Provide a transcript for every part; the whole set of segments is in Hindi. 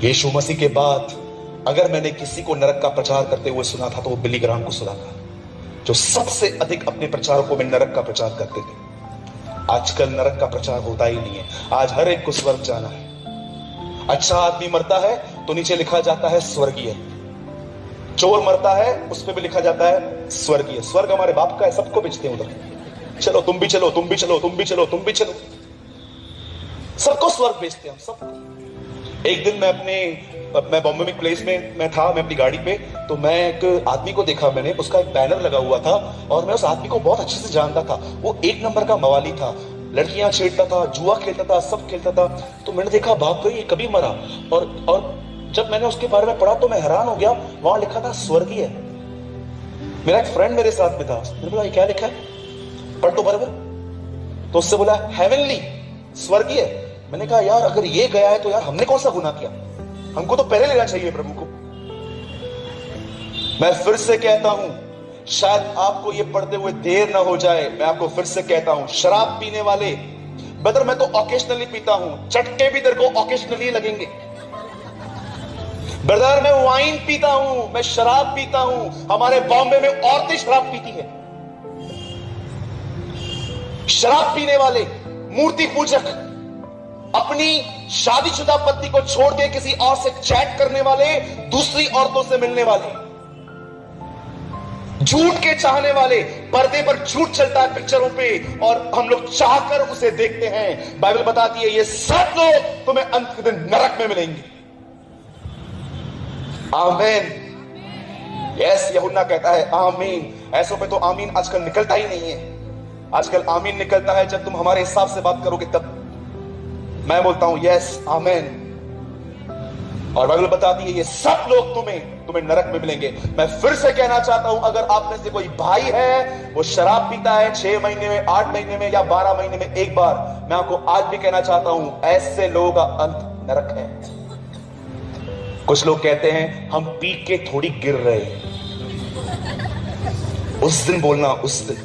यीशु मसीह के बाद अगर मैंने किसी को नरक का प्रचार करते हुए सुना था तो वो बिली ग्राहम को सुना था, जो सबसे अधिक अपने प्रचारकों में नरक का प्रचार करते थे। आजकल नरक का प्रचार होता ही नहीं है। आज हर एक को स्वर्ग जाना है। अच्छा आदमी मरता है तो नीचे लिखा जाता है स्वर्गीय, चोर मरता है उस पर भी लिखा जाता है स्वर्गीय। स्वर्ग हमारे बाप का है, सबको बेचते हैं उधर। चलो तुम भी चलो, तुम भी चलो, तुम भी चलो, तुम भी चलो, सबको स्वर्ग बेचते हैं हम सबको। एक दिन मैं बॉम्बे में प्लेस में मैं था, मैं अपनी गाड़ी पे, तो मैं एक आदमी को देखा, मैंने उसका एक बैनर लगा हुआ था और मैं उस आदमी को बहुत अच्छे से जानता था। वो एक नंबर का मवाली था, लड़कियां छेड़ता था, जुआ खेलता था, सब खेलता था। तो मैंने देखा बाप रे ये कभी मरा। और जब मैंने उसके बारे में पढ़ा तो मैं हैरान हो गया, वहां लिखा था स्वर्गीय। मेरा एक फ्रेंड मेरे साथ में था, मैंने बोला ये क्या लिखा है, पढ़ तो बराबर। तो उससे बोला हेवनली, स्वर्गीय। मैंने कहा यार अगर ये गया है तो यार हमने कौन सा गुनाह किया, हमको तो पहले लेना चाहिए प्रभु को। मैं फिर से कहता हूं, शायद आपको ये पढ़ते हुए देर ना हो जाए, मैं आपको फिर से कहता हूं, शराब पीने वाले, ब्रदर मैं तो ऑकेशनली पीता हूं, चटके भी तेरे को ऑकेशनली लगेंगे। ब्रदर मैं वाइन पीता हूं, मैं शराब पीता हूं, हमारे बॉम्बे में औरतें शराब पीती है। शराब पीने वाले, मूर्ति पूजक, अपनी शादीशुदा पत्नी को छोड़ के किसी और से चैट करने वाले, दूसरी औरतों से मिलने वाले, झूठ के चाहने वाले, पर्दे पर झूठ चलता है पिक्चरों पे और हम लोग चाहकर उसे देखते हैं। बाइबल बताती है ये सब लोग तुम्हें अंत के दिन नरक में मिलेंगे। आमीन। यस, यूहन्ना कहता है आमीन। ऐसों पे तो आमीन आजकल निकलता ही नहीं है। आजकल आमीन निकलता है जब तुम हमारे हिसाब से बात करोगे तब। मैं बोलता हूं यस आमीन। और बाइबल बताती है ये सब लोग तुम्हें नरक में मिलेंगे। मैं फिर से कहना चाहता हूं, अगर आप में से कोई भाई है वो शराब पीता है 6 महीने में, 8 महीने में या 12 महीने में एक बार, मैं आपको आज भी कहना चाहता हूं ऐसे लोगों का अंत नरक है। कुछ लोग कहते हैं हम पी के थोड़ी गिर रहे हैं। उस दिन बोलना, उस दिन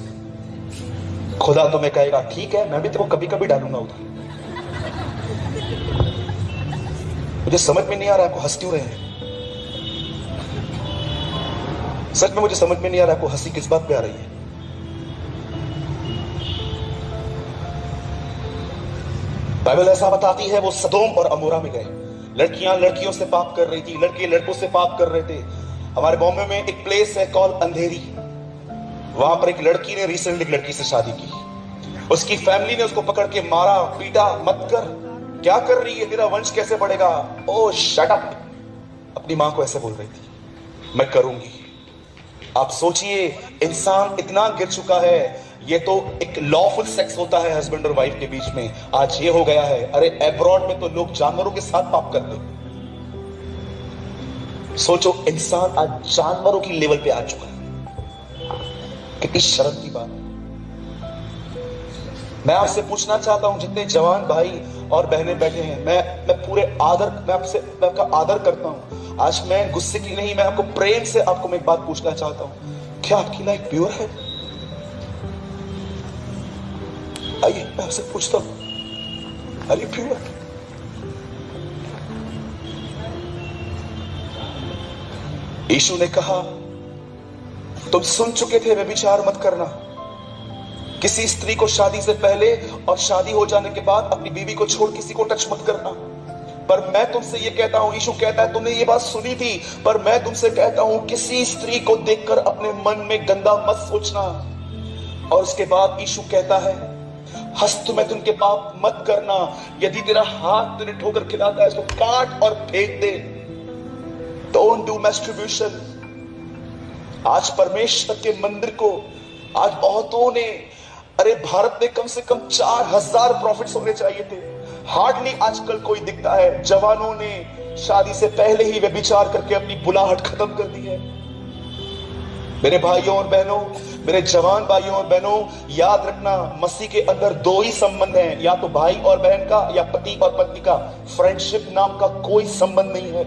खुदा तुम्हें कहेगा ठीक है मैं भी तेरे को कभी कभी डालूंगा उधर। मुझे समझ में नहीं आ रहा आपको हंस क्यों रहे हैं। सच में मुझे समझ में नहीं आ रहा आपको हंसी किस बात पे आ रही है। बाइबल ऐसा बताती है वो सदोम और अमोरा में गए, लड़कियां लड़कियों से पाप कर रही थी, लड़के लड़कों से पाप कर रहे थे। हमारे बॉम्बे में एक प्लेस है कॉल अंधेरी, वहां पर एक लड़की ने रिसेंटली एक लड़की से शादी की। उसकी फैमिली ने उसको पकड़ के मारा, पीटा, मत कर, क्या कर रही है, तेरा वंश कैसे बढ़ेगा। ओ शट अप, अपनी मां को ऐसे बोल रही थी, मैं करूंगी। आप सोचिए इंसान इतना गिर चुका है। ये तो एक लॉफुल सेक्स होता है हस्बैंड और वाइफ के बीच में, आज ये हो गया है। अरे अब्रॉड में तो लोग जानवरों के साथ पाप करते। सोचो इंसान आज जानवरों की लेवल पे आ चुका है, कितनी शर्म की बात। मैं आपसे पूछना चाहता हूं, जितने जवान भाई और बहनें बैठे हैं, मैं पूरे आदर, मैं आपका आदर करता हूं। आज मैं गुस्से की नहीं, मैं आपको प्रेम से आपको मैं एक बात पूछना चाहता हूं, क्या आपकी लाइफ प्योर है? आइए मैं आपसे पूछता हूं, आर यू प्योर? यीशु ने कहा तुम सुन चुके थे व्यभिचार मत करना। किसी स्त्री को शादी से पहले और शादी हो जाने के बाद अपनी बीवी को छोड़ किसी को टच मत करना। पर मैं तुमसे ये कहता हूं, यीशु कहता है, तुमने ये बात सुनी थी, पर मैं तुमसे कहता हूं किसी स्त्री को देखकर अपने मन में गंदा मत सोचना। और उसके बाद यीशु कहता है हस्त में तुम के पाप मत करना। यदि तेरा हाथ तुझे ठोकर खिलाता है इसको काट और फेंक दे। Don't do मैस्टरब्यूशन। आज परमेश्वर के मंदिर को आज बहुतों ने, अरे भारत में कम से कम 4000 प्रॉफिट्स होने चाहिए थे, हार्डली आजकल कोई दिखता है। जवानों ने शादी से पहले ही व्यभिचार करके अपनी बुलाहट खत्म कर दी है। मेरे भाइयों और बहनों, मेरे जवान भाइयों और बहनों, याद रखना मसीह के अंदर 2 ही संबंध हैं, या तो भाई और बहन का या पति और पत्नी का। फ्रेंडशिप नाम का कोई संबंध नहीं है।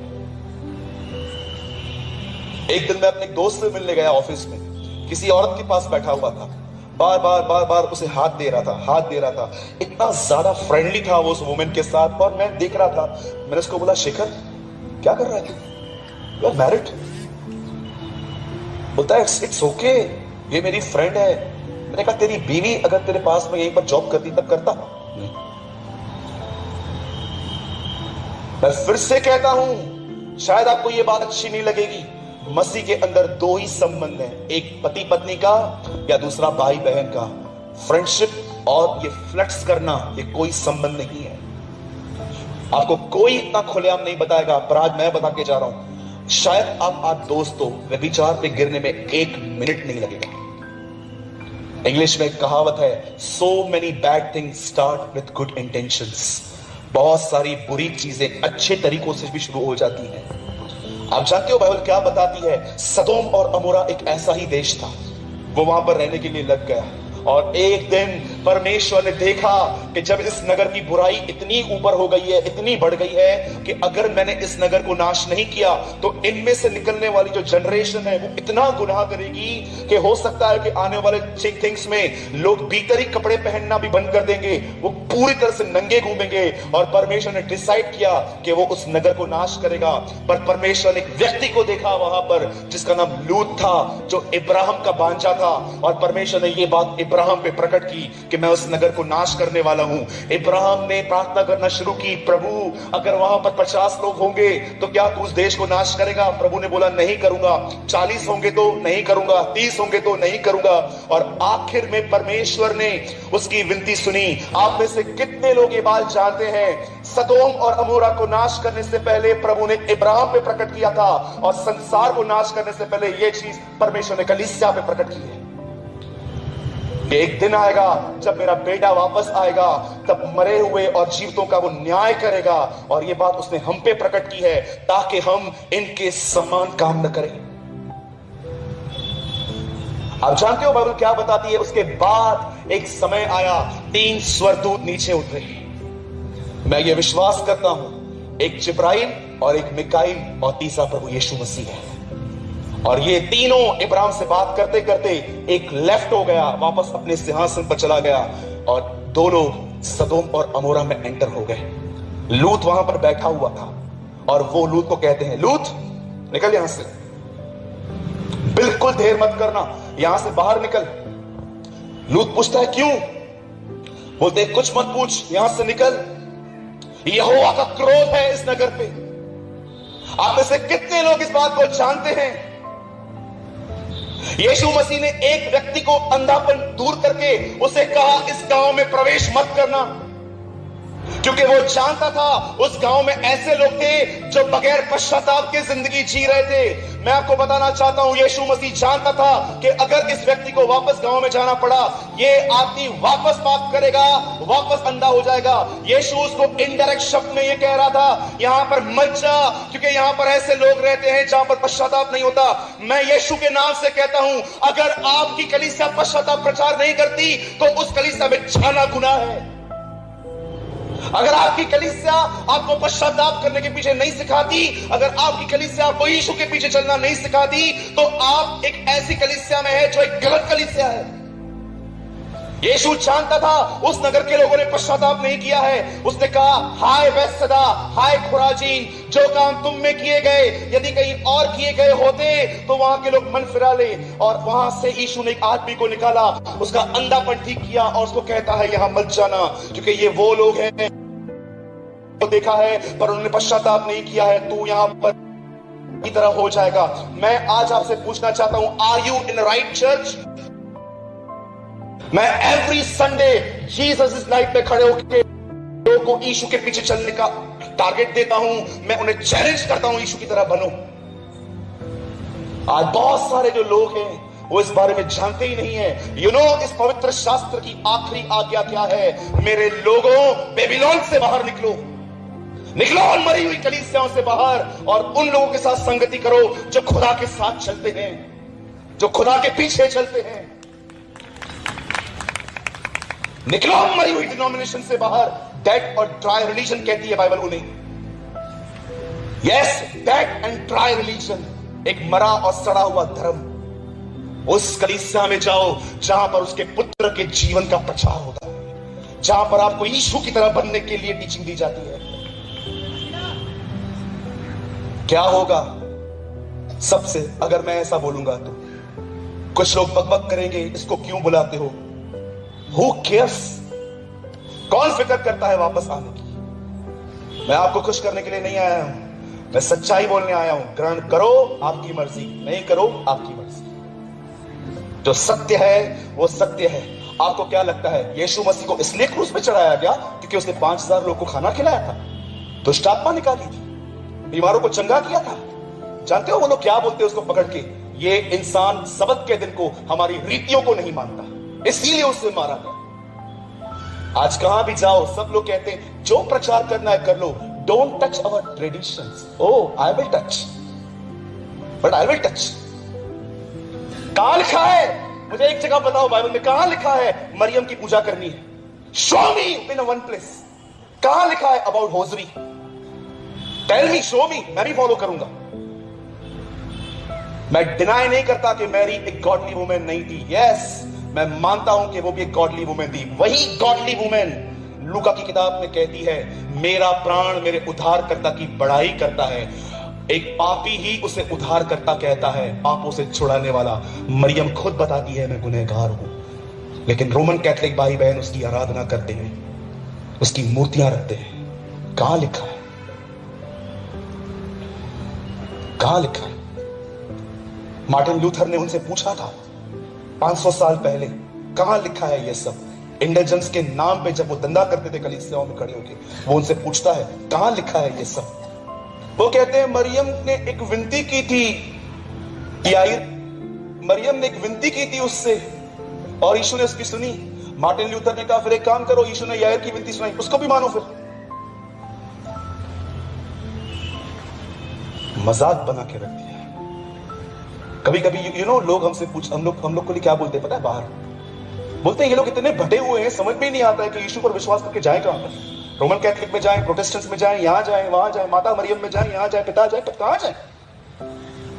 एक दिन मैं अपने दोस्त से मिलने गया ऑफिस में, किसी औरत के पास बैठा हुआ था, बार बार उसे हाथ दे रहा था। इतना ज्यादा फ्रेंडली था वो उस वुमेन के साथ, और मैं देख रहा था। मैंने उसको बोला शेखर क्या कर रहा है तू? You are married? बोलता है इट्स ओके, ये मेरी फ्रेंड है। मैंने कहा तेरी बीवी अगर तेरे पास में यहीं पर जॉब करती तब करता? नहीं। मैं फिर से कहता हूं, शायद आपको ये बात अच्छी नहीं लगेगी, मसीह के अंदर दो ही संबंध हैं, एक पति पत्नी का या दूसरा भाई बहन का। फ्रेंडशिप और ये फ्लेक्स करना, ये कोई संबंध नहीं है। आपको कोई इतना खुलेआम नहीं बताएगा, पर आज मैं बता के जा रहा हूं, शायद आप दोस्तों व्यभिचार पे गिरने में 1 मिनट नहीं लगेगा। इंग्लिश में एक कहावत है, so many bad things start with good intentions. बहुत सारी बुरी चीजें अच्छे तरीकों से भी शुरू हो जाती हैं। आप जानते हो बाइबल क्या बताती है? सदोम और अमोरा एक ऐसा ही देश था, वो वहां पर रहने के लिए लग गया। और एक दिन परमेश्वर ने देखा कि जब इस नगर की बुराई इतनी ऊपर हो गई है, इतनी बढ़ गई है कि अगर मैंने इस नगर को नाश नहीं किया तो इनमें से निकलने वाली जो जनरेशन है वो इतना गुनाह करेगी कि हो सकता है कि आने वाले थिंग्स में लोग भीतरी कपड़े पहनना भी बंद कर देंगे, वो पूरी तरह से नंगे घूमेंगे। और परमेश्वर ने डिसाइड किया कि वो उस नगर को नाश करेगा। पर परमेश्वर ने एक व्यक्ति को देखा वहां पर जिसका नाम लूत था, जो इब्राहिम का भांजा था। और परमेश्वर ने ये बात इब्राहिम पे प्रकट की कि मैं उस नगर को नाश करने वाला हूं। इब्राहिम ने प्रार्थना करना शुरू की, प्रभु अगर वहां पर 50 लोग होंगे तो क्या तू उस देश को नाश करेगा? प्रभु ने बोला नहीं करूंगा। 40 होंगे तो नहीं करूंगा, 30 होंगे तो नहीं करूंगा। और आखिर में परमेश्वर ने उसकी विनती सुनी। आप में से कितने लोग ये बात जानते हैं? सदोम और अमोरा को नाश करने से पहले प्रभु ने इब्राहिम पे प्रकट किया था, और संसार को नाश करने से पहले यह चीज परमेश्वर ने कलीसिया पे प्रकट की है। एक दिन आएगा जब मेरा बेटा वापस आएगा, तब मरे हुए और जीवितों का वो न्याय करेगा। और ये बात उसने हम पे प्रकट की है ताकि हम इनके समान काम न करें। आप जानते हो बाइबल क्या बताती है? उसके बाद एक समय आया, 3 स्वर्गदूत नीचे उतरे। मैं ये विश्वास करता हूं, एक जिब्राइल और एक मिकाईल और तीसरा प्रभु यीशु मसीह है। और ये तीनों इब्राहिम से बात करते करते एक लेफ्ट हो गया, वापस अपने सिंहासन पर चला गया, और 2 लोग सदोम और अमोरा में एंटर हो गए। लूत वहां पर बैठा हुआ था, और वो लूत को कहते हैं, लूत निकल यहां से, बिल्कुल देर मत करना, यहां से बाहर निकल। लूत पूछता है क्यों? बोलते कुछ मत पूछ, यहां से निकल, यहोवा का क्रोध है इस नगर पे। आप में से कितने लोग इस बात को जानते हैं? यीशु मसीह ने एक व्यक्ति को अंधापन दूर करके उसे कहा इस गांव में प्रवेश मत करना, क्योंकि वो जानता था उस गांव में ऐसे लोग थे जो बगैर पश्चाताप के जिंदगी जी रहे थे। मैं आपको बताना चाहता हूं, यीशु मसीह जानता था कि अगर इस व्यक्ति को वापस गांव में जाना पड़ा, ये आदमी वापस पाप करेगा, वापस अंधा हो जाएगा। यीशु उसको इनडायरेक्ट शब्द में ये कह रहा था, यहां पर मत जा, क्योंकि यहां पर ऐसे लोग रहते हैं जहां पर पश्चाताप नहीं होता। मैं यीशु के नाम से कहता हूं, अगर आपकी कलीसिया पश्चाताप प्रचार नहीं करती तो उस कलीसिया में जाना गुनाह है। अगर आपकी कलीसिया आपको पश्चाताप करने के पीछे नहीं सिखाती, अगर आपकी कलीसिया आपको यीशु के पीछे चलना नहीं सिखाती, तो आप एक ऐसी कलीसिया में है जो एक गलत कलीसिया है। यीशु जानता था उस नगर के लोगों ने पश्चाताप नहीं किया है। उसने कहा, हाय बैतसैदा, हाय खुराजीन, जो काम तुम में किए गए यदि कहीं और किए गए होते तो वहां के लोग मन फिरा ले। और वहां से यीशु ने एक आदमी को निकाला, उसका अंधापन ठीक किया, और उसको कहता है यहां मत जाना, क्योंकि ये वो लोग हैं तो देखा है पर उन्होंने पश्चाताप नहीं किया है, तू यहां पर की तरह हो जाएगा। मैं आज आपसे पूछना चाहता हूं, are you in right church? मैं every Sunday Jesus is life में खड़े होकर लोगों को यीशु के पीछे चलने का टारगेट देता हूं। मैं उन्हें चैलेंज करता हूं, यीशु की तरह बनो। आज बहुत सारे जो लोग हैं वो इस बारे में जानते ही नहीं है। यू नो, इस पवित्र शास्त्र की आखिरी आज्ञा क्या है? मेरे लोगों, बेबीलोन से बाहर निकलो, निकलो उन मरी हुई कलीसियाओं से बाहर, और उन लोगों के साथ संगति करो जो खुदा के साथ चलते हैं, जो खुदा के पीछे चलते हैं। निकलो मरी हुई डिनोमिनेशन से बाहर। डेड और ड्राई रिलीजन कहती है बाइबल उन्हें। Yes, dead and dry religion, एक मरा और सड़ा हुआ धर्म। उस कलीसिया में जाओ जहां पर उसके पुत्र के जीवन का प्रचार होता है, जहां पर आपको यीशु की तरह बनने के लिए टीचिंग दी जाती है। क्या होगा सबसे अगर मैं ऐसा बोलूंगा तो? कुछ लोग बकबक करेंगे, इसको क्यों बुलाते हो? Who cares? कौन फिक्र करता है वापस आने की? मैं आपको खुश करने के लिए नहीं आया हूं, मैं सच्चाई बोलने आया हूं। ग्रहण करो, आपकी मर्जी, नहीं करो, आपकी मर्जी। जो सत्य है वो सत्य है। आपको क्या लगता है यीशु मसीह को इसलिए क्रूस पे चढ़ाया गया क्योंकि उसने 5000 लोगों को खाना खिलाया था, दुष्ट आत्मा निकाली थी, बीमारों को चंगा किया था? जानते हो वो लोग क्या बोलते हैं उसको पकड़ के? ये इंसान सबत के दिन को हमारी रीतियों को नहीं मानता, इसीलिए उसे मारा गया। आज कहां भी जाओ सब लोग कहते हैं जो प्रचार करना है कर लो, don't touch our traditions. Oh I will touch, but I will touch. कहां लिखा है? मुझे एक जगह बताओ बाइबल में कहां लिखा है मरियम की पूजा करनी है? Show me in one place. कहां लिखा है about hosiery? Tell me, show me, मैं भी फॉलो करूंगा। मैं डिनाई नहीं करता कि मैरी एक गॉडली वुमेन नहीं थी। यस, मैं मानता हूं कि वो भी एक गॉडली वुमेन थी। वही गॉडली वुमेन लूका की किताब में कहती है मेरा प्राण मेरे उद्धारकर्ता की बड़ाई करता है। एक पापी ही उसे उद्धारकर्ता कहता है, पापों से छुड़ाने वाला। मरियम खुद बताती है मैं गुनहगार हूं, लेकिन रोमन कैथोलिक भाई बहन उसकी आराधना करते हैं, उसकी मूर्तियां रखते हैं। कहां लिखा है? कहां लिखा है? मार्टिन लूथर ने उनसे पूछा था 500 साल पहले, कहां लिखा है ये सब? इंडल्जेंस के नाम पे जब वो दंगा करते थे कलीसियाओं में खड़े होकर, वो उनसे पूछता है कहां लिखा है ये सब? वो कहते हैं मरियम ने एक विनती की थी, याईर, मरियम ने एक विनती की थी उससे और यीशु ने उसकी सुनी। मार्टिन लूथर ने कहा फिर एक काम करो, यीशु ने याईर की विनती सुनाई, उसको भी मानो। फिर मजाक बना के रख दिया। कभी कभी लोग हमसे हम लोग को लिए क्या बोलते हैं पता है? बाहर बोलते हैं ये लोग इतने भटे हुए हैं, समझ में ही नहीं आता है कि यीशु पर विश्वास करके जाए कहां पर? रोमन कैथोलिक में जाएं, प्रोटेस्टेंट्स में जाएं, यहां जाएं, वहां जाएं, माता मरियम में जाएं, यहां जाएं, पिता जाएं, कहां जाएं?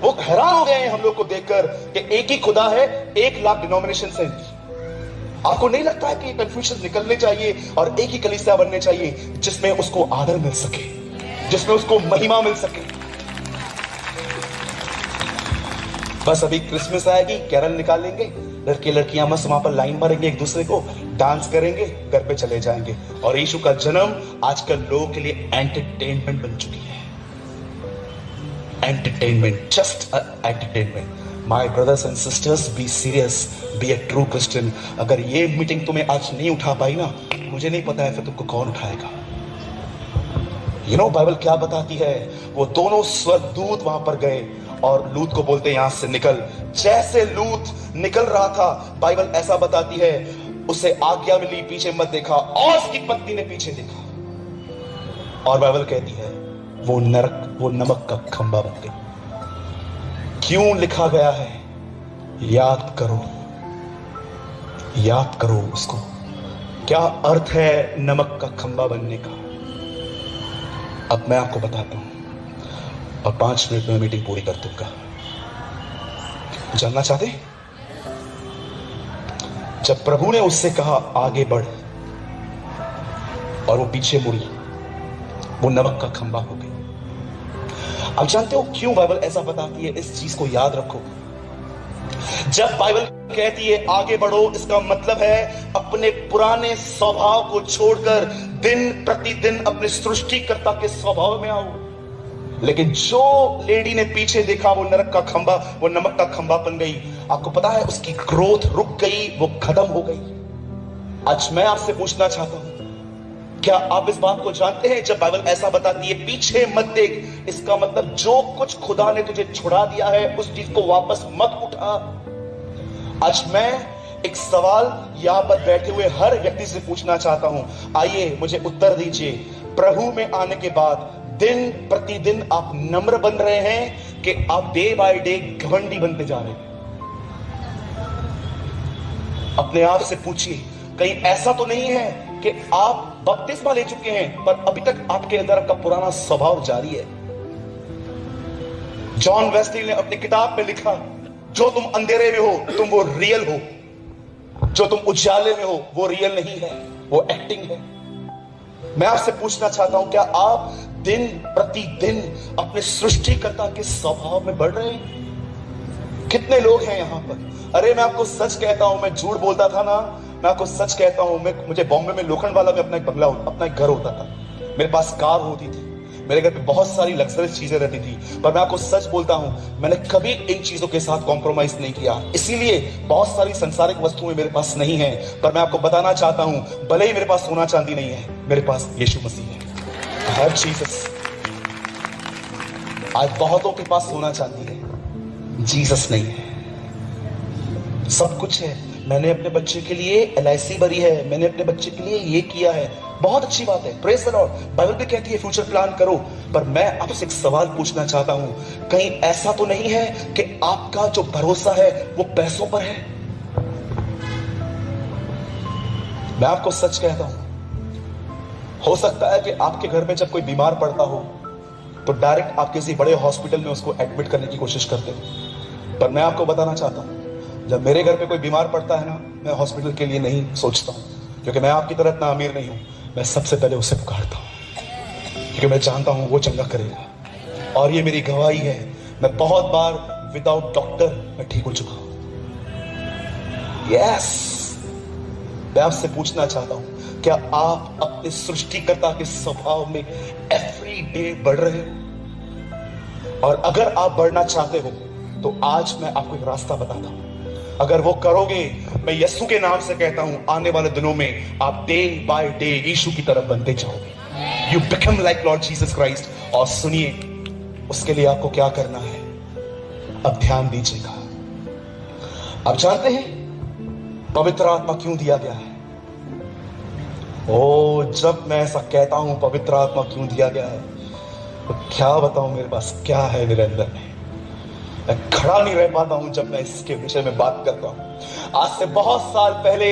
वो हैरान हो गए हैं हम लोग को देखकर कि एक ही खुदा है, 1 लाख डिनोमिनेशन है। आपको नहीं लगता है कि कंफ्यूजन निकलने चाहिए और एक ही कलीसिया बनने चाहिए जिसमें उसको आदर मिल सके, जिसमें उसको महिमा मिल सके? बस अभी क्रिसमस आएगी, कैरल निकालेंगे, लड़के लड़कियां मस्त वहां पर लाइन मारेंगे, एक दूसरे को डांस करेंगे, घर पे चले जाएंगे। और यीशु का जन्म आजकल लोगों के लिए एंटरटेनमेंट बन चुकी है। Entertainment, just entertainment. My brothers and sisters, be serious, be a true Christian. अगर ये मीटिंग तुम्हें आज नहीं उठा पाई ना, मुझे नहीं पता है फिर तुमको कौन उठाएगा। बाइबल क्या बताती है? वो दोनों स्वर्गदूत वहां पर गए और लूत को बोलते यहां से निकल। जैसे लूत निकल रहा था, बाइबल ऐसा बताती है उसे आज्ञा मिली पीछे मत देखा, और उसकी पत्नी ने पीछे देखा और बाइबल कहती है वो नमक का खंबा बन गई। क्यों लिखा गया है? याद करो उसको। क्या अर्थ है नमक का खंबा बनने का? अब मैं आपको बताता हूं और 5 मिनट में मीटिंग पूरी कर दूंगा। जानना चाहते? जब प्रभु ने उससे कहा आगे बढ़ और वो पीछे मुड़ी, वो नमक का खंबा हो गई। अब जानते हो क्यों बाइबल ऐसा बताती है? इस चीज को याद रखो। जब बाइबल कहती है आगे बढ़ो, इसका मतलब है अपने पुराने स्वभाव को छोड़कर दिन प्रतिदिन अपने सृष्टिकर्ता के स्वभाव में आओ। लेकिन जो लेडी ने पीछे देखा, वो नरक का खंबा, वो नमक का खंबा बन गई। आपको पता है उसकी ग्रोथ रुक गई, वो खत्म हो गई। आज मैं आपसे पूछना चाहता हूं, क्या आप इस बात को जानते हैं? जब बाइबल ऐसा बताती है पीछे मत देख, इसका मतलब जो कुछ खुदा ने तुझे छुड़ा दिया है उस चीज को वापस मत उठा। आज मैं एक सवाल यहां पर बैठे हुए हर व्यक्ति से पूछना चाहता हूं, आइए मुझे उत्तर दीजिए। प्रभु में आने के बाद दिन प्रतिदिन आप नम्र बन रहे हैं कि आप डे बाय डे घमंडी बनते जा रहे हैं? अपने आप से पूछिए, कहीं ऐसा तो नहीं है कि आप बपतिस्मा ले चुके हैं पर अभी तक आपके अंदर आपका पुराना स्वभाव जारी है? जॉन वेस्ली ने अपनी किताब में लिखा, जो तुम अंधेरे में हो तुम वो रियल हो, जो तुम उजाले में हो वो रियल नहीं है, वो एक्टिंग है। मैं आपसे पूछना चाहता हूं, क्या आप दिन प्रतिदिन अपने सृष्टिकर्ता के स्वभाव में बढ़ रहे हैं? कितने लोग हैं यहां पर? अरे मैं आपको सच कहता हूं, मैं झूठ बोलता था ना, मैं आपको सच कहता हूं, मुझे बॉम्बे में लोखंडवाला में अपना एक बंगला, अपना एक घर होता था, मेरे पास कार होती थी, मेरे घर पे बहुत सारी लग्जरियस चीजें रहती थी, पर मैं आपको सच बोलता हूं, मैंने कभी इन चीजों के साथ कॉम्प्रोमाइज नहीं किया। इसीलिए बहुत सारी सांसारिक वस्तुएं मेरे पास नहीं है, पर मैं आपको बताना चाहता हूं, भले ही मेरे पास सोना चांदी नहीं है, मेरे पास यीशु मसीह है। हर जीसस। आज बहुतों के पास सोना चांदी है, जीसस नहीं है। सब कुछ है, मैंने अपने बच्चे के लिए LIC भरी है, मैंने अपने बच्चे के लिए ये किया है, बहुत अच्छी बात है, प्रेज द लॉर्ड। बाइबल भी कहती है फ्यूचर प्लान करो, पर मैं आपसे एक सवाल पूछना चाहता हूं, कहीं ऐसा तो नहीं है कि आपका जो भरोसा है वो पैसों पर है? मैं आपको सच कहता हूं, हो सकता है कि आपके घर में जब कोई बीमार पड़ता हो तो डायरेक्ट आप किसी बड़े हॉस्पिटल में उसको एडमिट करने की कोशिश करते हो, पर मैं आपको बताना चाहता हूं, जब मेरे घर पे कोई बीमार पड़ता है ना, मैं हॉस्पिटल के लिए नहीं सोचता हूं, क्योंकि मैं आपकी तरह इतना अमीर नहीं हूं। मैं सबसे पहले उसे पुकारता हूं, क्योंकि मैं जानता हूं वो चंगा करेगा। और ये मेरी गवाही है, मैं बहुत बार विदाउट डॉक्टर मैं ठीक हो चुका हूं। यस, मैं आपसे पूछना चाहता हूं, क्या आप अपने सृष्टिकर्ता के स्वभाव में एवरी डे बढ़ रहे हो? और अगर आप बढ़ना चाहते हो तो आज मैं आपको एक रास्ता बताता हूं, अगर वो करोगे, मैं यीशु के नाम से कहता हूं, आने वाले दिनों में आप डे बाय डे यीशु की तरफ बनते जाओगे। You become like Lord Jesus Christ. और सुनिए, उसके लिए आपको क्या करना है, अब ध्यान दीजिएगा। आप जानते हैं पवित्र आत्मा क्यों दिया गया है? ओ, जब मैं ऐसा कहता हूं पवित्र आत्मा क्यों दिया गया है, तो क्या बताऊं मेरे पास क्या है मेरे अंदर में, मैं खड़ा नहीं रह पाता हूं जब मैं इसके विषय में बात करता हूं। आज से बहुत साल पहले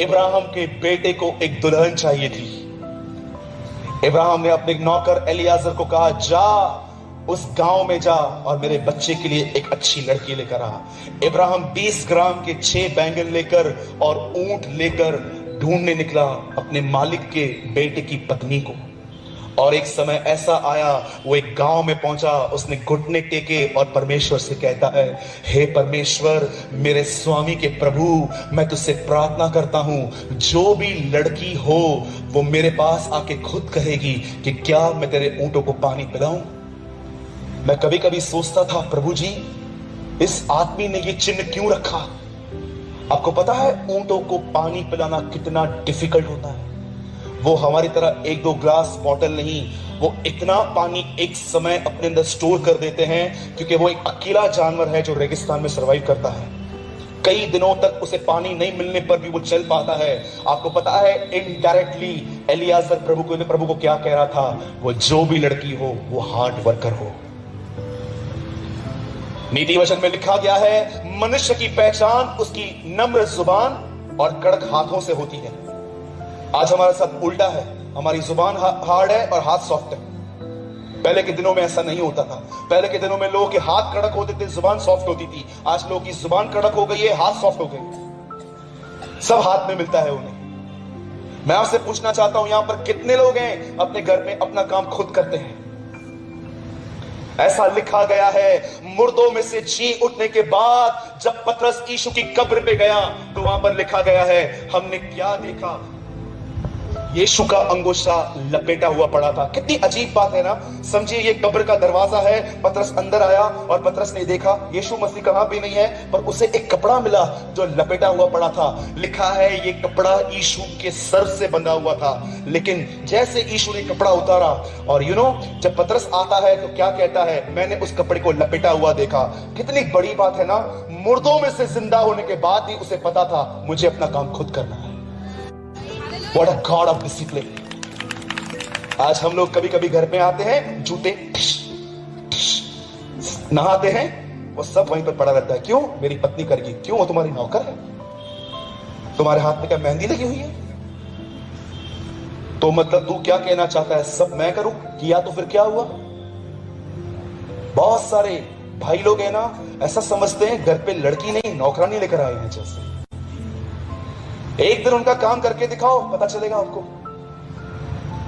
इब्राहिम के बेटे को एक दुल्हन चाहिए थी। इब्राहिम ने अपने नौकर एलियाजर को कहा, जा उस गांव में जा और मेरे बच्चे के लिए एक अच्छी लड़की लेकर आ। इब्राहिम 20 ग्राम के 6 बैंगन लेकर और ऊंट लेकर ढूंढने निकला अपने मालिक के बेटे की पत्नी को। और एक समय ऐसा आया, वो एक गांव में पहुंचा, उसने घुटने टेके और परमेश्वर से कहता है, हे परमेश्वर, मेरे स्वामी के प्रभु, मैं तुझसे प्रार्थना करता हूं, जो भी लड़की हो वो मेरे पास आके खुद कहेगी कि क्या मैं तेरे ऊंटों को पानी पिलाऊं। मैं कभी कभी सोचता था, प्रभु जी, इस आदमी ने ये चिन्ह क्यों रखा? आपको पता है ऊंटों को पानी पिलाना कितना डिफिकल्ट होता है। वो हमारी तरह 1-2 ग्लास बॉटल नहीं, वो इतना पानी एक समय अपने अंदर स्टोर कर देते हैं, क्योंकि वो एक अकेला जानवर है जो रेगिस्तान में सर्वाइव करता है। कई दिनों तक उसे पानी नहीं मिलने पर भी वो चल पाता है। आपको पता है इनडायरेक्टली एलियाजर प्रभु को क्या कह रहा था? वो जो भी लड़की हो वो हार्ड वर्कर हो। नीति वचन में लिखा गया है, मनुष्य की पहचान उसकी नम्र जुबान और कड़क हाथों से होती है। आज हमारे साथ उल्टा है, हमारी जुबान हार्ड है और हाथ सॉफ्ट है। पहले के दिनों में ऐसा नहीं होता था। पहले के दिनों में लोगों के हाथ कड़क होते थे, जुबान सॉफ्ट होती थी। आज लोगों की जुबान कड़क हो गई है, हाथ सॉफ्ट हो गए, सब हाथ में मिलता है उन्हें। मैं आपसे पूछना चाहता हूं, यहां पर कितने लोग हैं अपने घर में अपना काम खुद करते हैं? ऐसा लिखा गया है, मुर्दों में से जी उठने के बाद जब पतरस यीशु की कब्र पे गया तो वहां पर लिखा गया है, हमने क्या देखा? यीशु का अंगोछा लपेटा हुआ पड़ा था। कितनी अजीब बात है ना। समझिए ये कब्र का दरवाजा है, पतरस अंदर आया और पतरस ने देखा यीशु मसीह कहां भी नहीं है, पर उसे एक कपड़ा मिला जो लपेटा हुआ पड़ा था। लिखा है ये कपड़ा यीशु के सर से बंधा हुआ था। लेकिन जैसे यीशु ने कपड़ा उतारा और जब पतरस आता है तो क्या कहता है? मैंने उस कपड़े को लपेटा हुआ देखा। कितनी बड़ी बात है ना। मुर्दों में से जिंदा होने के बाद भी उसे पता था मुझे अपना काम खुद करना है। What a God of discipline। आज हम लोग कभी कभी घर में आते हैं, जूते नहाते हैं, वो सब वहीं पर पड़ा रहता है। क्यों? मेरी पत्नी करेगी। क्यों? वो तुम्हारी नौकर है। तुम्हारे हाथ में क्या मेहंदी लगी हुई है? तो मतलब तू क्या कहना चाहता है? सब मैं करूं? किया तो फिर क्या हुआ? बहुत सारे भाई लोग हैं ना, ऐसा समझते हैं घर पे लड़की नहीं नौकरानी लेकर आए हैं। जैसे एक दिन उनका काम करके दिखाओ, पता चलेगा आपको।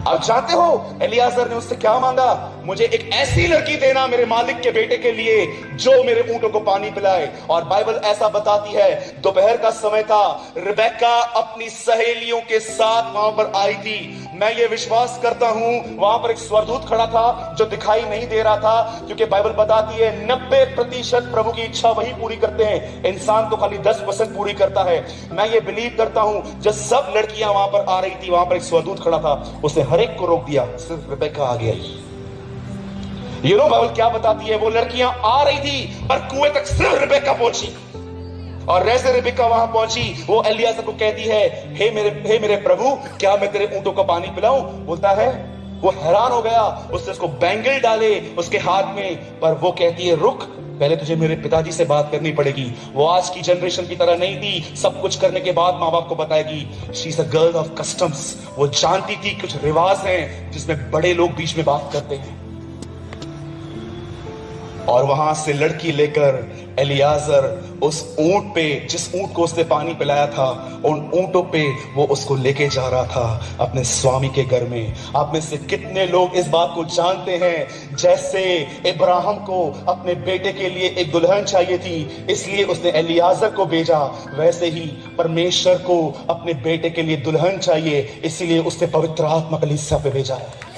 आप जानते हो एलियाजर ने उससे क्या मांगा? मुझे एक ऐसी लड़की देना मेरे मालिक के बेटे के लिए जो मेरे ऊंटों को पानी पिलाए। और बाइबल ऐसा बताती है, दोपहर का समय था, रिबेका अपनी सहेलियों के साथ वहां पर आई थी। मैं ये विश्वास करता हूं वहां पर एक स्वर्गदूत खड़ा था जो दिखाई नहीं दे रहा था, क्योंकि बाइबल बताती है 90% प्रभु की इच्छा वही पूरी करते हैं, इंसान तो खाली 10% पूरी करता है। मैं ये बिलीव करता हूं जब सब लड़कियां वहां पर आ रही थी, वहां पर एक स्वर्गदूत खड़ा था, उसने हर एक को रोक दिया, सिर्फ रिबेका आ गया। ये लो बाइबल क्या बताती है, वो लड़कियां आ रही थी पर कुएं तक सिर्फ रिबेका पहुंची। और जैसे रिबेका वहां पहुंची, वो एलियाजर को कहती है, हे मेरे प्रभु, क्या मैं तेरे ऊंटों को पानी पिलाऊं? बोलता है, वो हैरान हो गया, उसने उसको बैंगल डाले उसके हाथ में, पर वो कहती है, रुक, पहले तुझे मेरे पिताजी से बात करनी पड़ेगी। वो आज की जनरेशन की तरह नहीं थी, सब कुछ करने के बाद माँ बाप को बताएगी। She is a girl of customs. वो जानती थी कुछ रिवाज हैं जिसमें बड़े लोग बीच में बात करते हैं। और वहां से लड़की लेकर एलियाजर उस ऊंट पे, जिस ऊंट को उसने पानी पिलाया था, उन ऊंटों पे वो उसको लेके जा रहा था अपने स्वामी के घर में। आप में से कितने लोग इस बात को जानते हैं, जैसे इब्राहिम को अपने बेटे के लिए एक दुल्हन चाहिए थी, इसलिए उसने एलियाजर को भेजा, वैसे ही परमेश्वर को अपने बेटे के लिए दुल्हन चाहिए, इसीलिए उसने पवित्र आत्मा कलीसिया पे भेजा है।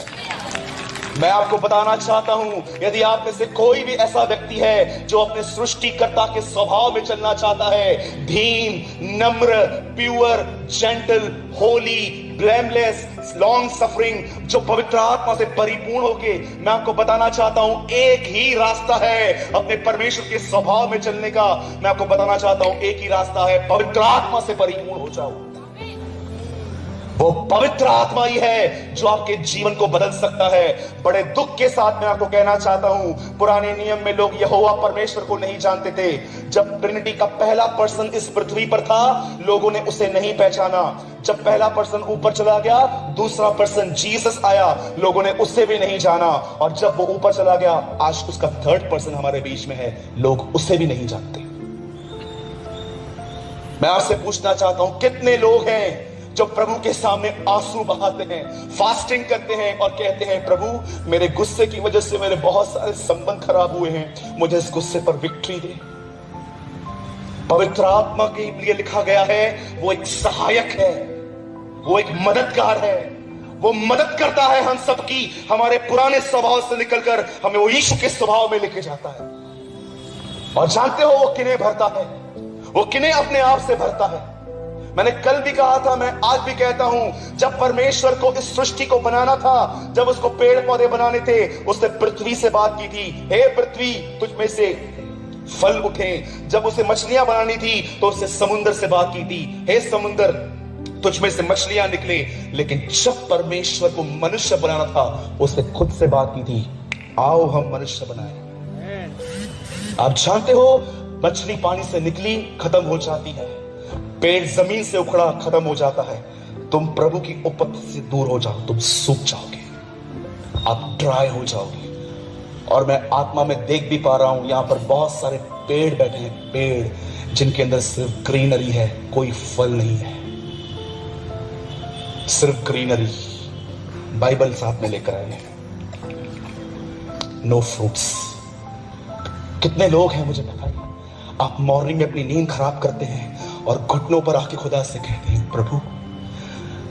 मैं आपको बताना चाहता हूं, यदि आप में से कोई भी ऐसा व्यक्ति है जो अपने सृष्टिकर्ता के स्वभाव में चलना चाहता है, धीम, नम्र, pure, gentle, Holi, blameless, long suffering, जो पवित्र आत्मा से परिपूर्ण होके, मैं आपको बताना चाहता हूं एक ही रास्ता है अपने परमेश्वर के स्वभाव में चलने का। मैं आपको बताना चाहता हूं एक ही रास्ता है, पवित्र आत्मा से परिपूर्ण हो जाओ। वो पवित्र आत्मा ही है जो आपके जीवन को बदल सकता है। बड़े दुख के साथ मैं आपको कहना चाहता हूं, पुराने नियम में लोग यहोवा परमेश्वर को नहीं जानते थे। जब ट्रिनिटी का पहला पर्सन इस पृथ्वी पर था, लोगों ने उसे नहीं पहचाना। जब पहला पर्सन ऊपर चला गया, दूसरा पर्सन जीसस आया, लोगों ने उसे भी नहीं जाना। और जब वो ऊपर चला गया, आज उसका थर्ड पर्सन हमारे बीच में है, लोग उसे भी नहीं जानते। मैं आपसे पूछना चाहता हूं, कितने लोग हैं जो प्रभु के सामने आंसू बहाते हैं, फास्टिंग करते हैं और कहते हैं, प्रभु मेरे गुस्से की वजह से मेरे बहुत सारे संबंध खराब हुए हैं, मुझे इस गुस्से पर विक्ट्री दे। पवित्र आत्मा के लिए लिखा गया है, वो एक सहायक है, वो एक मददगार है, वो मदद करता है हम सबकी, हमारे पुराने स्वभाव से निकलकर हमें वो यीशु के स्वभाव में लेके जाता है। और जानते हो वो किन्हें भरता है? वो किन्हें अपने आप से भरता है? मैंने कल भी कहा था, मैं आज भी कहता हूं, जब परमेश्वर को इस सृष्टि को बनाना था, जब उसको पेड़ पौधे बनाने थे, उसने पृथ्वी से बात की थी, हे पृथ्वी तुझ में से फल उठे। जब उसे मछलियां बनानी थी तो उसने समुद्र से बात की थी, हे समुद्र तुझ में से मछलियां निकले। लेकिन जब परमेश्वर को मनुष्य बनाना था, उसने खुद से बात की थी, आओ हम मनुष्य बनाए। आप जानते हो, मछली पानी से निकली, खत्म हो जाती है, पेड़ जमीन से उखड़ा, खत्म हो जाता है। तुम प्रभु की उपस्थिति से दूर हो जाओ, तुम सूख जाओगे, आप ड्राई हो जाओगे। और मैं आत्मा में देख भी पा रहा हूं, यहां पर बहुत सारे पेड़ बैठे हैं, पेड़ जिनके अंदर सिर्फ ग्रीनरी है, कोई फल नहीं है, सिर्फ ग्रीनरी। बाइबल साथ में लेकर आए हैं, नो फ्रूट्स। कितने लोग हैं मुझे बताइए, आप मॉर्निंग में अपनी नींद खराब करते हैं और घुटनों पर आके खुदा से कहते हैं, प्रभु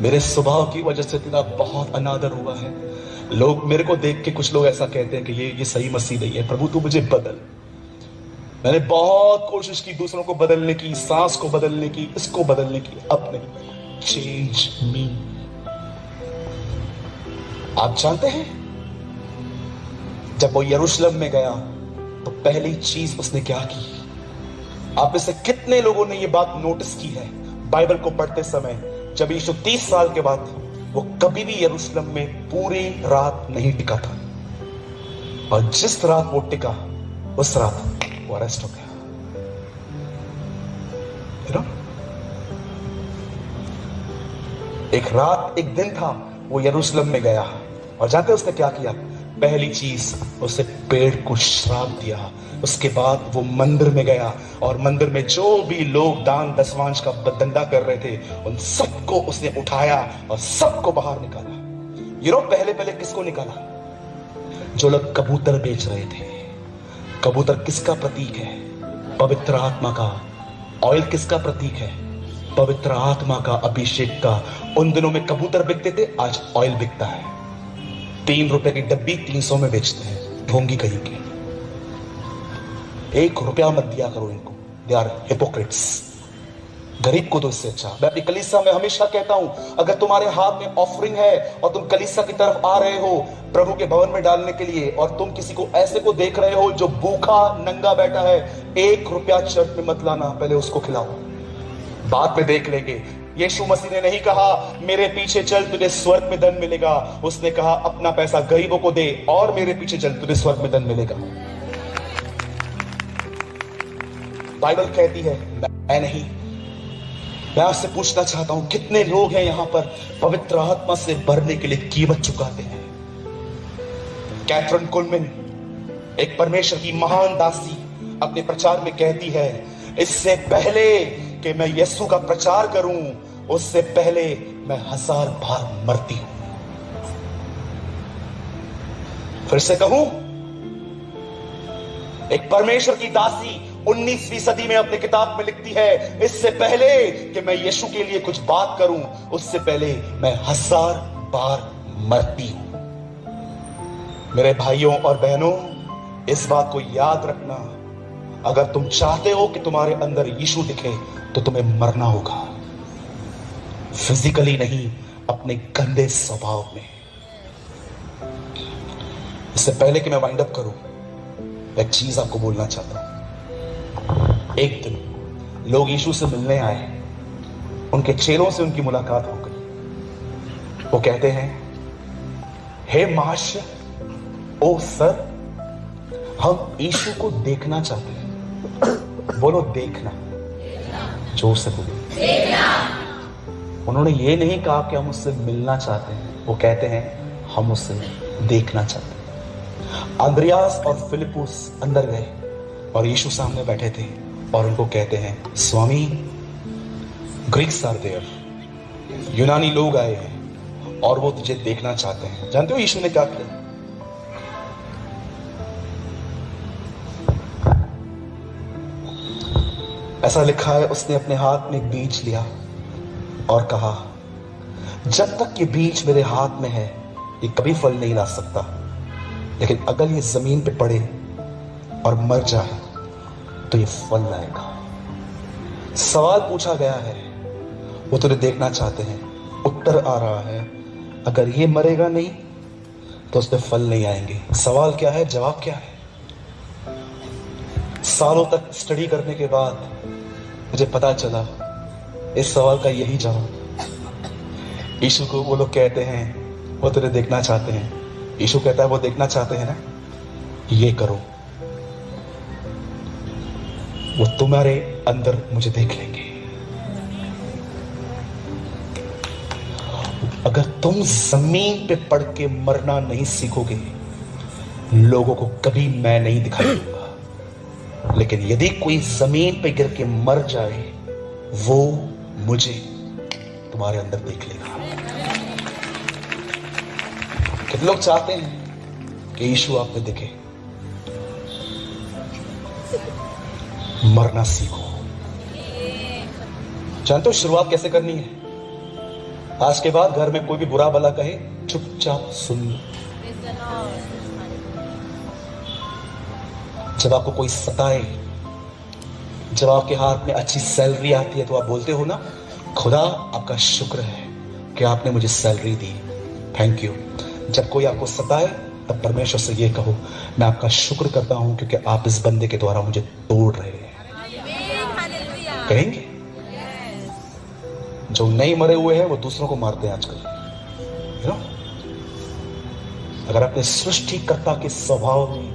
मेरे स्वभाव की वजह से तेरा बहुत अनादर हुआ है। लोग मेरे को देख के, कुछ लोग ऐसा कहते हैं कि ये सही मसीह नहीं है, प्रभु तू मुझे बदल। मैंने बहुत कोशिश की दूसरों को बदलने की, सांस को बदलने की, इसको बदलने की, अब नहीं। चेंज मी। आप जानते हैं, जब वो यरूशलेम में गया तो पहली चीज उसने क्या की? आप में से कितने लोगों ने ये बात नोटिस की है बाइबल को पढ़ते समय? जब यीशु 30 साल के बाद, वो कभी भी यरूशलेम में पूरी रात नहीं टिका था, और जिस रात वो टिका, उस रात वो अरेस्ट हो गया। एक रात, एक दिन था, वो यरूशलेम में गया, और जानते उसने क्या किया? पहली चीज, उसे पेड़ को श्राप दिया। उसके बाद वो मंदिर में गया, और मंदिर में जो भी लोग दान दशवांश का धंधा कर रहे थे, उन सबको उसने उठाया और सबको बाहर निकाला। पहले पहले किसको निकाला? जो लोग कबूतर बेच रहे थे। कबूतर किसका प्रतीक है? पवित्र आत्मा का। ऑयल किसका प्रतीक है? पवित्र आत्मा का, अभिषेक का। उन दिनों में कबूतर बिकते थे, आज ऑयल बिकता है। 3 रुपए की डब्बी 300 में बेचते हैं, ढोंगी कहीं के। 1 रुपया मत दिया करो इनको, दे आर हिपोक्रेट्स। गरीब को तो इससे अच्छा। मैं अपनी कलीसिया में हमेशा कहता हूं, अगर तुम्हारे हाथ में ऑफरिंग है और तुम कलीसिया की तरफ आ रहे हो प्रभु के भवन में डालने के लिए, और तुम किसी को ऐसे को देख रहे हो जो भूखा नंगा बैठा है, 1 रुपया चर्च में मत लाना, पहले उसको खिलाओ, बाद में देख लेंगे। यीशु मसीह ने नहीं कहा मेरे पीछे चल तुझे स्वर्ग में धन मिलेगा, उसने कहा अपना पैसा गरीबों को दे और मेरे पीछे चल तुझे स्वर्ग में धन मिलेगा। बाइबल कहती है, मैं नहीं। मैं आपसे पूछना चाहता हूं, कितने लोग हैं यहां पर पवित्र आत्मा से भरने के लिए कीमत चुकाते हैं? कैथरीन कुलमैन, एक परमेश्वर की महान दासी, अपने प्रचार में कहती है, इससे पहले कि मैं यीशु का प्रचार करूं, उससे पहले मैं 1000 बार मरती हूं। फिर से कहूं, एक परमेश्वर की दासी 19वीं सदी में अपनी किताब में लिखती है, इससे पहले कि मैं यीशु के लिए कुछ बात करूं, उससे पहले मैं 1000 बार मरती हूं। मेरे भाइयों और बहनों, इस बात को याद रखना, अगर तुम चाहते हो कि तुम्हारे अंदर यीशु दिखे तो तुम्हें मरना होगा। फिजिकली नहीं, अपने गंदे स्वभाव में। इससे पहले कि मैं वाइंड अप करूं, एक चीज आपको बोलना चाहता हूं। एक दिन लोग यीशु से मिलने आए, उनके चेलों से उनकी मुलाकात हो गई। वो कहते हैं, हे महाशय, ओ सर, हम यीशु को देखना चाहते हैं। बोलो देखना, जोर से बोलो देखना। उन्होंने ये नहीं कहा कि हम उससे मिलना चाहते हैं, वो कहते हैं हम उससे देखना चाहते हैं। अंद्रियास और फिलिपुस अंदर गए और यीशु सामने बैठे थे और उनको कहते हैं, स्वामी, ग्रीक्स आर देयर, यूनानी लोग आए हैं और वो तुझे देखना चाहते हैं। जानते हो यीशु ने क्या किया? ऐसा लिखा है, उसने अपने हाथ में एक बीज लिया और कहा, जब तक ये बीज मेरे हाथ में है ये कभी फल नहीं ला सकता, लेकिन अगर ये जमीन पे पड़े और मर जाए तो ये फल लाएगा। सवाल पूछा गया है, वो तुझे देखना चाहते हैं। उत्तर आ रहा है, अगर ये मरेगा नहीं तो उसमें फल नहीं आएंगे। सवाल क्या है, जवाब क्या है? सालों तक स्टडी करने के बाद मुझे पता चला इस सवाल का यही जवाब। यीशु को वो लोग कहते हैं वो तुझे देखना चाहते हैं। यीशु कहता है वो देखना चाहते हैं ना, ये करो, वो तुम्हारे अंदर मुझे देख लेंगे। अगर तुम जमीन पे पड़ के मरना नहीं सीखोगे, लोगों को कभी मैं नहीं दिखाई दूंगा। लेकिन यदि कोई जमीन पे गिर के मर जाए, वो मुझे तुम्हारे अंदर देख लेगा। कितने लोग चाहते हैं कि यीशु आप में दिखे? मरना सीखो। जानते हो शुरुआत कैसे करनी है? आज के बाद घर में कोई भी बुरा भला कहे, चुपचाप सुन लो। जब आपको कोई सताए, जब आपके हाथ में अच्छी सैलरी आती है तो आप बोलते हो ना, खुदा आपका शुक्र है कि आपने मुझे सैलरी दी, थैंक यू। जब कोई आपको सताए तब परमेश्वर से ये कहो, मैं आपका शुक्र करता हूं क्योंकि आप इस बंदे के द्वारा मुझे तोड़ रहे हैं। कहेंगे? जो नहीं मरे हुए हैं वो दूसरों को मारते हैं आजकल। अगर अपने सृष्टिकर्ता के स्वभाव में,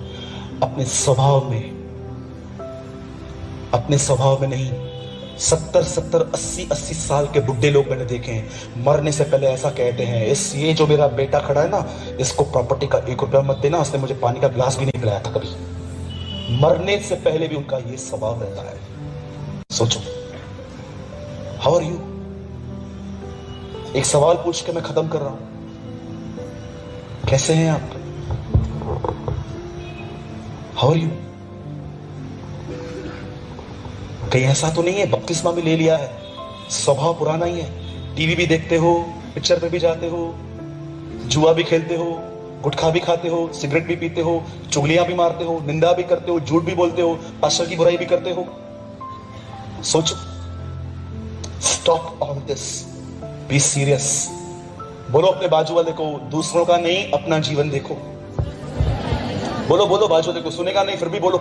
अपने स्वभाव में नहीं, 70 80 साल के बुढ़े लोग मैंने देखे हैं, मरने से पहले ऐसा कहते हैं, ये जो मेरा बेटा खड़ा है ना, इसको प्रॉपर्टी का 1 रुपया मत देना, उसने मुझे पानी का गिलास भी नहीं पिलाया था कभी। मरने से पहले भी उनका ये स्वभाव रहता है। सोचो, हाउ आर यू? एक सवाल पूछ के मैं खत्म कर रहा हूं। कैसे हैं आप? How are you? कहीं ऐसा तो नहीं है बपतिस्मा भी ले लिया है, स्वभाव पुराना ही है, टीवी भी देखते हो, पिक्चर पे भी जाते हो, जुआ भी खेलते हो, गुटखा भी खाते हो, सिगरेट भी पीते हो, चुगलियां भी मारते हो, निंदा भी करते हो, झूठ भी बोलते हो, पास्टर की बुराई भी करते हो? सोचो, stop all this, be serious. बोलो अपने बाजू वाले को, दूसरों का नहीं अपना जीवन देखो। बोलो बोलो बाजू वाले को, सुनेगा नहीं फिर भी बोलो,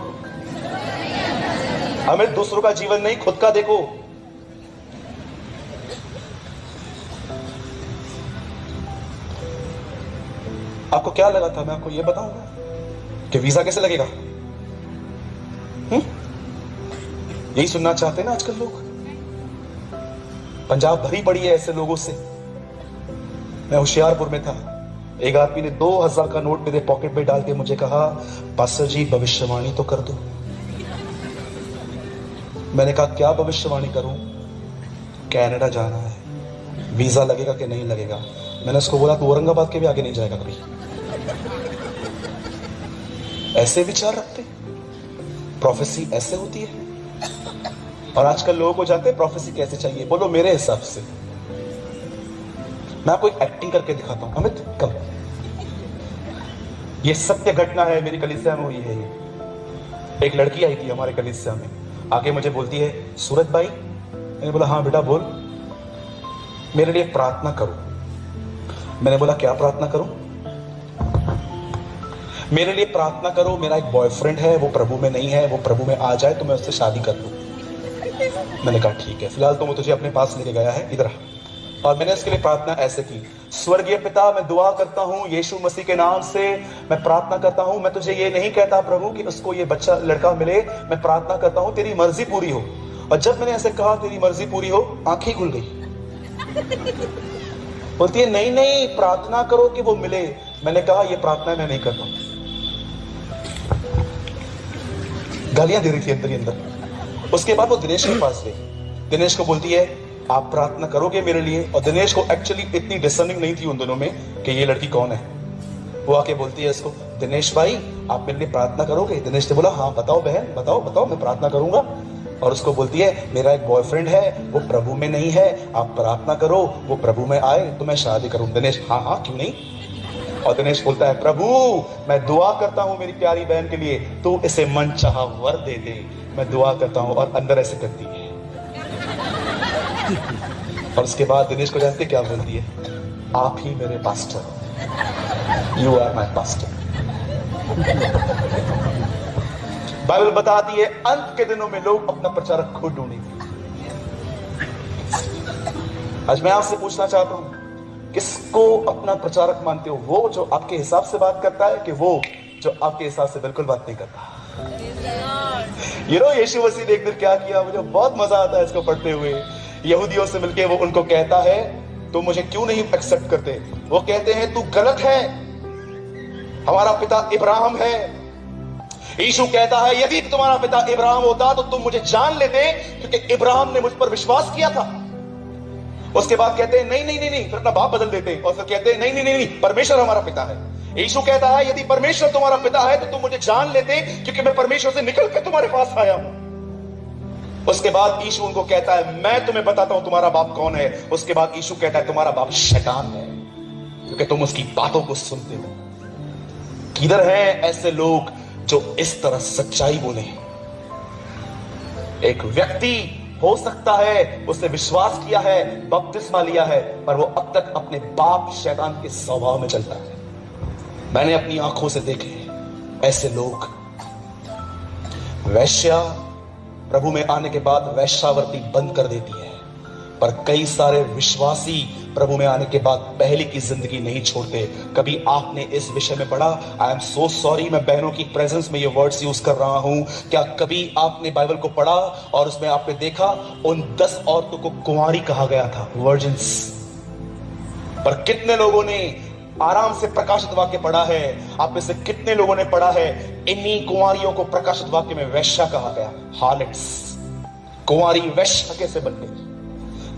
हमें दूसरों का जीवन नहीं खुद का देखो। आपको क्या लगा था मैं आपको यह बताऊंगा कि वीजा कैसे लगेगा? यही सुनना चाहते हैं ना आजकल लोग। पंजाब भरी पड़ी है ऐसे लोगों से। मैं होशियारपुर में था, एक आदमी ने 2000 का नोट मेरे पॉकेट में डाल के मुझे कहा, पास्टर जी भविष्यवाणी तो कर दो। मैंने कहा क्या भविष्यवाणी करूं? कनाडा जाना है, वीजा लगेगा कि नहीं लगेगा? मैंने उसको बोला तू औरंगाबाद के भी आगे नहीं जाएगा कभी। ऐसे विचार रखते, प्रोफेसी ऐसे होती है। और आजकल लोगों को जानते हैं प्रोफेसी कैसे चाहिए? बोलो मेरे हिसाब से। मैं आपको एक एक्टिंग करके दिखाता हूं। अमित कम, ये सत्य घटना है, मेरी कलीसिया में हुई है। ये एक लड़की आई थी हमारे कलीसिया में, आके मुझे बोलती है सूरज भाई। मैंने बोला हाँ बेटा बोल। मेरे लिए प्रार्थना करो। मैंने बोला क्या प्रार्थना करूं? मेरे लिए प्रार्थना करो, मेरा एक बॉयफ्रेंड है, वो प्रभु में नहीं है, वो प्रभु में आ जाए तो मैं उससे शादी कर लूं। मैंने कहा ठीक है, फिलहाल तो वो तुझे अपने पास लेके गया है, इधर आ। और मैंने इसके लिए प्रार्थना ऐसे की, स्वर्गीय पिता मैं दुआ करता हूं यीशु मसीह के नाम से, मैं प्रार्थना करता हूं, मैं तुझे ये नहीं कहता प्रभु कि उसको ये बच्चा लड़का मिले, मैं प्रार्थना करता हूं तेरी मर्जी पूरी हो। और जब मैंने ऐसे कहा तेरी मर्जी पूरी हो, आंखें खुल गई। बोलती है नहीं नहीं प्रार्थना करो कि वो मिले। मैंने कहा ये प्रार्थना मैं नहीं करता। गालियां दे रही थी अंदर ही अंदर। उसके बाद वो दिनेश के पास गई, दिनेश को बोलती है आप प्रार्थना करोगे मेरे लिए? और दिनेश को एक्चुअली इतनी डिसर्निंग नहीं थी उन दोनों में कि ये लड़की कौन है। वो आके बोलती है इसको, दिनेश भाई आप मेरे लिए प्रार्थना करोगे? दिनेश ने बोला हाँ बताओ बहन, बताओ बताओ मैं प्रार्थना करूंगा। और उसको बोलती है मेरा एक बॉयफ्रेंड है, वो प्रभु में नहीं है, आप प्रार्थना करो वो प्रभु में आए तो मैं शादी करूं। दिनेश हाँ हाँ क्यों नहीं। और दिनेश बोलता है प्रभु मैं दुआ करता हूं मेरी प्यारी बहन के लिए, तू इसे मन चाहा वर दे दे, मैं दुआ करता हूं। और अंदर ऐसे करती है। और उसके बाद दिनेश को जानते क्या बोलती है? आप ही मेरे pastor, you are my pastor. Bible बताती है अंत के दिनों में लोग अपना प्रचारक खुद ढूंढेंगे। आज मैं आपसे पूछना चाहता हूं किसको अपना प्रचारक मानते हो? वो जो आपके हिसाब से बात करता है कि वो जो आपके हिसाब से बिल्कुल बात नहीं करता? यीशु मसीह ने एक दिन क्या किया, मुझे बहुत मजा आता है इसको पढ़ते हुए। यहूदियों से मिलके वो उनको कहता है तो मुझे क्यों नहीं एक्सेप्ट करते? वो कहते हैं तू गलत है, हमारा पिता इब्राहिम है। यीशु कहता है यदि तुम्हारा पिता इब्राहिम होता तो तुम मुझे जान लेते क्योंकि इब्राहिम ने मुझ पर विश्वास किया था। उसके बाद कहते हैं नहीं नहीं नहीं नहीं, फिर अपना बाप बदल देते हैं और फिर कहते हैं नहीं नहीं नहीं नहीं परमेश्वर हमारा पिता है। यीशु कहता है यदि परमेश्वर तुम्हारा पिता है तो तुम मुझे जान लेते क्योंकि मैं परमेश्वर से निकल कर तुम्हारे पास आया हूं। उसके बाद यीशु उनको कहता है मैं तुम्हें बताता हूं तुम्हारा बाप कौन है। उसके बाद यीशु कहता है तुम्हारा बाप शैतान है क्योंकि तुम उसकी बातों को सुनते हो। किधर है ऐसे लोग जो इस तरह सच्चाई बोले? एक व्यक्ति हो सकता है उसने विश्वास किया है, बपतिस्मा लिया है, पर वो अब तक अपने बाप शैतान के स्वभाव में चलता है। मैंने अपनी आंखों से देखे ऐसे लोग। वैश्या प्रभु में आने के बाद वैश्यावृत्ति बंद कर देती है, पर कई सारे विश्वासी प्रभु में आने के बाद पहले की जिंदगी नहीं छोड़ते। कभी आपने इस विषय में पढ़ा? आई एम सो सॉरी, मैं बहनों की प्रेजेंस में ये वर्ड्स यूज कर रहा हूं। क्या कभी आपने बाइबल को पढ़ा और उसमें आपने देखा उन 10 औरतों को कुंवारी कहा गया था, वर्जिन्स? पर कितने लोगों ने आराम से प्रकाशित वाक्य पढ़ा है? आप में से कितने लोगों ने पढ़ा है इन्हीं कुंवारियों को प्रकाशित वाक्य में वैश्या कहा गया, हार्लट्स? कुंवारी वैश्या कैसे बन गई?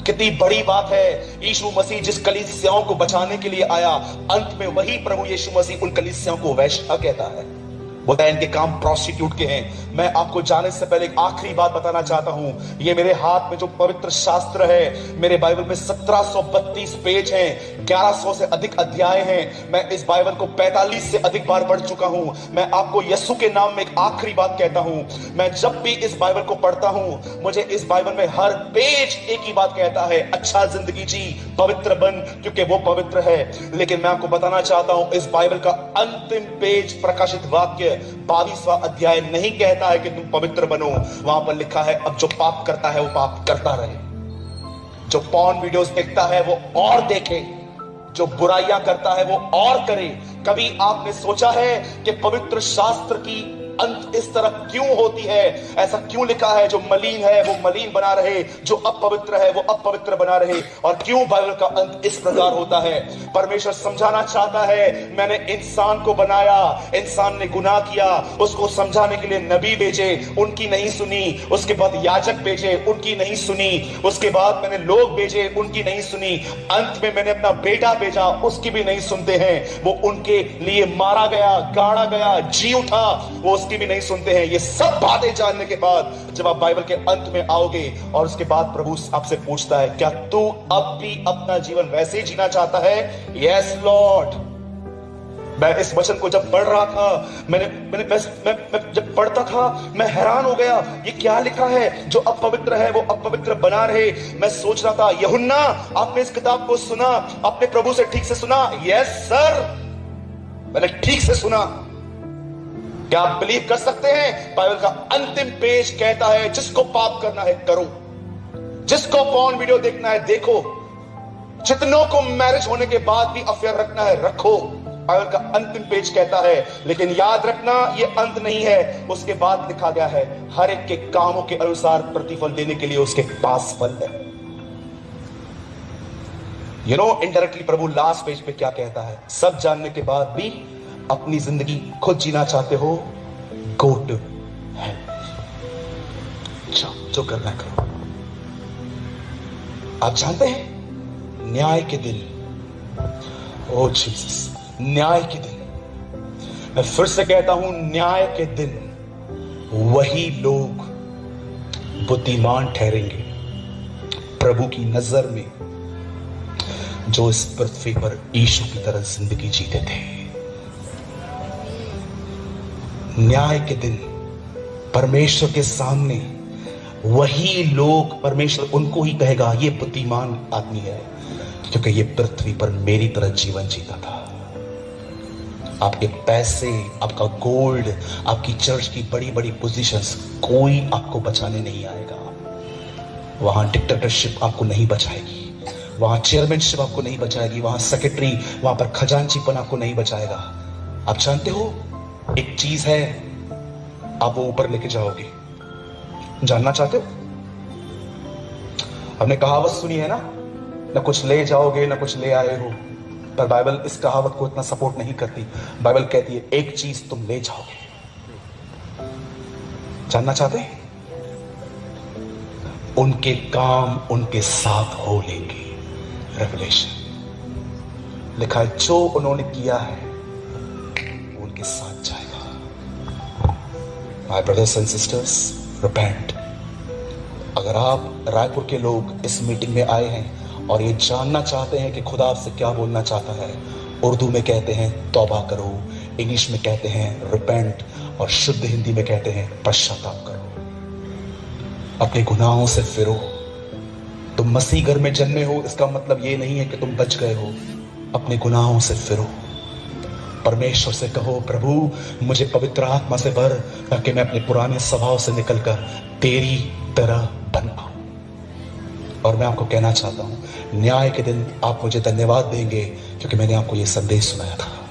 कितनी बड़ी बात है। यीशु मसीह जिस कलीसियाओं को बचाने के लिए आया, अंत में वही प्रभु यीशु मसीह उन कलीसियाओं को वैश्या कहता है। बोलता है इनके काम प्रोस्टिट्यूट के हैं। मैं आपको जाने से पहले एक आखिरी बात बताना चाहता हूं। ये मेरे हाथ में जो पवित्र शास्त्र है, मेरे बाइबल में 1732 पेज हैं, 1100 से अधिक अध्याय हैं। मैं इस बाइबल को 45 से अधिक बार पढ़ चुका हूं। मैं आपको यीशु के नाम में एक आखिरी बात कहता हूं। मैं जब भी इस बाइबल को पढ़ता हूं, मुझे इस बाइबल में हर पेज एक ही बात कहता है, अच्छा जिंदगी जी, पवित्र बन, क्योंकि वो पवित्र है। लेकिन मैं आपको बताना चाहता हूं, इस बाइबल का अंतिम पेज, प्रकाशित वाक्य 22वां अध्याय नहीं कहता है कि तुम पवित्र बनो। वहां पर लिखा है अब जो पाप करता है वो पाप करता रहे, जो पॉर्न वीडियोस देखता है वो और देखे, जो बुराइयां करता है वो और करे। कभी आपने सोचा है कि पवित्र शास्त्र की अंत इस तरह क्यों होती है? ऐसा क्यों लिखा है, जो मलिन है वो मलिन बना रहे, जो अपवित्र है वो अपवित्र बना रहे? और क्यों बाइबल का अंत इस प्रकार होता है? परमेश्वर समझाना चाहता है, मैंने इंसान को बनाया, इंसान ने गुनाह किया, उसको समझाने के लिए नबी भेजे, उनकी नहीं सुनी। उसके बाद याजक भेजे, उनकी नहीं सुनी। उसके बाद मैंने लोग भेजे, उनकी नहीं सुनी। अंत में मैंने अपना बेटा भेजा, उसकी भी नहीं सुनते हैं। वो उनके लिए मारा गया, गाड़ा गया, जी उठा, वो उसकी भी नहीं सुनते हैं। ये सब बातें जानने के बाद जब आप बाइबल के अंत में आओगे और उसके बाद प्रभु आपसे पूछता है, क्या तू अब भी अपना जीवन वैसे जीना चाहता है? Yes Lord. मैं इस वचन को जब पढ़ रहा था, मैं जब पढ़ता था, मैं हैरान हो गया, ये क्या लिखा है? जो अपवित्र है वो अपवित्र बना रहे। मैं सोच रहा था, यूहन्ना आपने इस किताब को सुना, अपने प्रभु से ठीक से सुना? यस सर, मैंने ठीक से सुना। क्या आप बिलीव कर सकते हैं? बाइबल का अंतिम पेज कहता है, जिसको पाप करना है करो, जिसको पॉर्न वीडियो देखना है देखो, जितनों को मैरिज होने के बाद भी अफेयर रखना है रखो। बाइबल का अंतिम पेज कहता है। लेकिन याद रखना, ये अंत नहीं है। उसके बाद लिखा गया है, हर एक के कामों के अनुसार प्रतिफल देने के लिए उसके पास फल है। You know, indirectly Prabhu last page पे क्या कहता है? सब जानने के बाद भी अपनी जिंदगी खुद जीना चाहते हो, गो टू हेल। जो करना करो। आप जानते हैं, न्याय के दिन, ओ जीसस, न्याय के दिन, मैं फिर से कहता हूं, न्याय के दिन वही लोग बुद्धिमान ठहरेंगे प्रभु की नजर में, जो इस पृथ्वी पर यीशु की तरह जिंदगी जीते थे। न्याय के दिन परमेश्वर के सामने वही लोग, परमेश्वर उनको ही कहेगा, ये बुद्धिमान आदमी है, क्योंकि ये पृथ्वी पर मेरी तरह जीवन जीता था। आपके पैसे, आपका गोल्ड, आपकी चर्च की बड़ी बड़ी पोजीशंस, कोई आपको बचाने नहीं आएगा। वहां डिक्टेटरशिप आपको नहीं बचाएगी, वहां चेयरमैनशिप आपको नहीं बचाएगी, वहां सेक्रेटरी, वहां पर खजांचीपन आपको नहीं बचाएगा। आप जानते हो, एक चीज है, आप वो ऊपर लेके जाओगे। जानना चाहते हो? हमने कहावत सुनी है ना, ना कुछ ले जाओगे ना कुछ ले आए हो। पर बाइबल इस कहावत को इतना सपोर्ट नहीं करती। बाइबल कहती है, एक चीज तुम ले जाओगे। जानना चाहते हैं? उनके काम उनके साथ हो लेंगे। रेवलेशन लिखा है, जो उन्होंने किया है उनके साथ जाएगा। My brothers and sisters, repent. अगर आप रायपुर के लोग इस मीटिंग में आए हैं और ये जानना चाहते हैं कि खुदा आपसे क्या बोलना चाहता है, उर्दू में कहते हैं तौबा करो, इंग्लिश में कहते हैं रिपेंट, और शुद्ध हिंदी में कहते हैं पश्चाताप करो। अपने गुनाहों से फिरो। तुम मसीह घर में जन्मे हो, इसका मतलब ये नहीं है कि तुम बच गए हो। अपने गुनाहों से फिरो। परमेश्वर से कहो, प्रभु मुझे पवित्र आत्मा से भर, ताकि मैं अपने पुराने स्वभाव से निकलकर तेरी तरह बन पाऊं। और मैं आपको कहना चाहता हूं, न्याय के दिन आप मुझे धन्यवाद देंगे, क्योंकि मैंने आपको यह संदेश सुनाया था।